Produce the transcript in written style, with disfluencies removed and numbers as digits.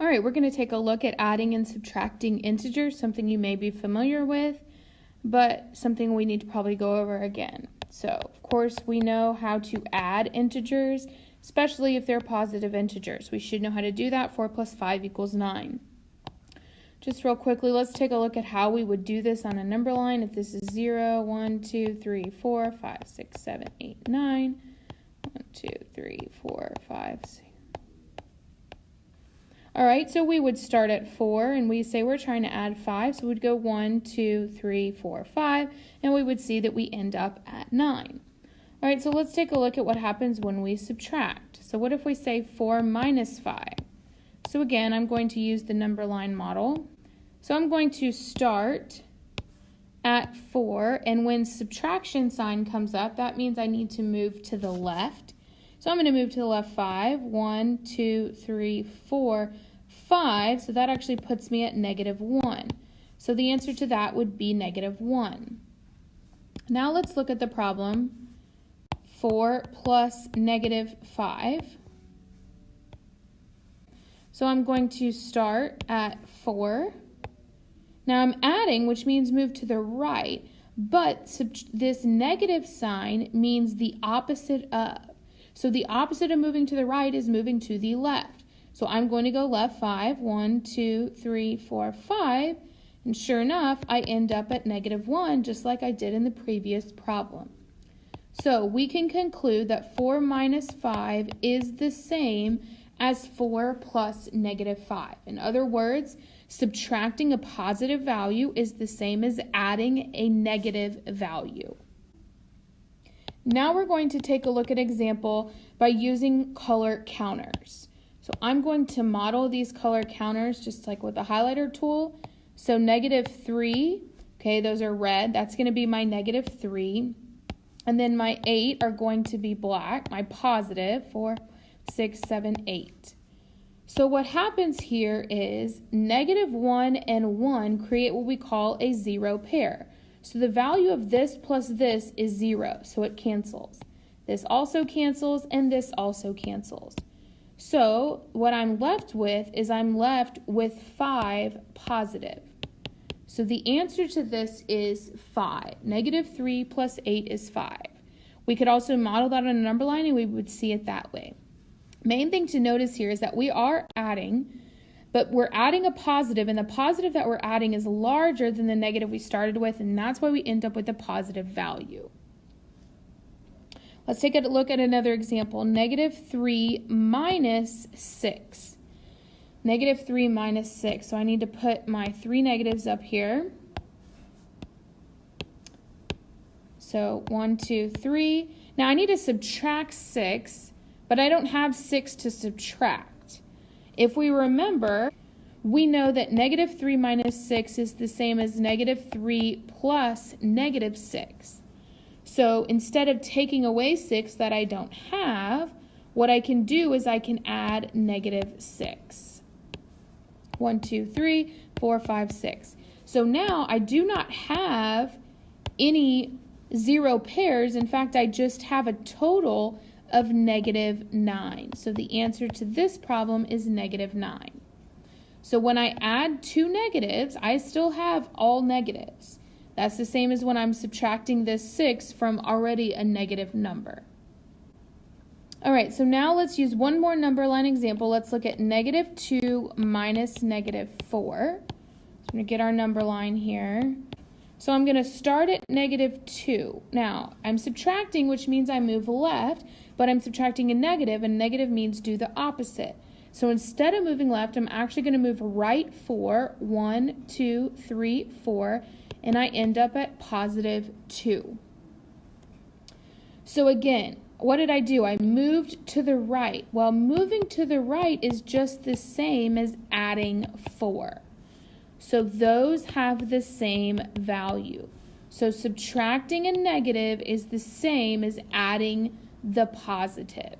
All right, we're going to take a look at adding and subtracting integers, something you may be familiar with, but something we need to probably go over again. So, of course, we know how to add integers, especially if they're positive integers. We should know how to do that. 4 plus 5 equals 9. Just real quickly, let's take a look at how we would do this on a number line. If this is 0, 1, 2, 3, 4, 5, 6, 7, 8, 9, 1, 2, 3, 4, 5, 6. All right, so we would start at 4, and we say we're trying to add 5, so we'd go 1, 2, 3, 4, 5, and we would see that we end up at 9. All right, so let's take a look at what happens when we subtract. So what if we say 4 minus 5? So again, I'm going to use the number line model. So I'm going to start at 4, and when subtraction sign comes up, that means I need to move to the left. So I'm going to move to the left 5, 1, 2, 3, 4, 5. So that actually puts me at negative 1. So the answer to that would be negative 1. Now let's look at the problem. 4 plus negative 5. So I'm going to start at 4. Now I'm adding, which means move to the right, but this negative sign means the opposite of. So the opposite of moving to the right is moving to the left. So I'm going to go left 5, 1, 2, 3, 4, 5, and sure enough, I end up at negative 1, just like I did in the previous problem. So we can conclude that 4 minus 5 is the same as 4 plus negative 5. In other words, subtracting a positive value is the same as adding a negative value. Now we're going to take a look at an example by using color counters. So I'm going to model these color counters just like with the highlighter tool. So negative 3, okay, those are red. That's going to be my negative 3. And then my 8 are going to be black, my positive 4, 6, 7, 8. So what happens here is negative 1 and 1 create what we call a zero pair. So the value of this plus this is 0, so it cancels. This also cancels, and this also cancels. So what I'm left with is I'm left with 5 positive. So the answer to this is 5. Negative 3 plus 8 is 5. We could also model that on a number line, and we would see it that way. Main thing to notice here is that we are adding, but we're adding a positive, and the positive that we're adding is larger than the negative we started with, and that's why we end up with a positive value. Let's take a look at another example. Negative 3 minus 6. Negative 3 minus 6. So I need to put my 3 negatives up here. So 1, 2, 3. Now I need to subtract 6, but I don't have 6 to subtract. If we remember, we know that negative 3 minus 6 is the same as negative 3 plus negative 6. So instead of taking away 6 that I don't have, what I can do is I can add negative 6. 1, 2, 3, 4, 5, 6. So now I do not have any zero pairs. In fact, I just have a total of negative 9. So the answer to this problem is negative 9. So when I add two negatives, I still have all negatives. That's the same as when I'm subtracting this 6 from already a negative number. All right, so now let's use one more number line example. Let's look at negative 2 minus negative 4. So I'm going to get our number line here. So I'm going to start at negative 2. Now, I'm subtracting, which means I move left, but I'm subtracting a negative, and negative means do the opposite. So instead of moving left, I'm actually going to move right 4, 1, 2, 3, 4, and I end up at positive 2. So again, what did I do? I moved to the right. Well, moving to the right is just the same as adding 4. So those have the same value. So subtracting a negative is the same as adding the positive.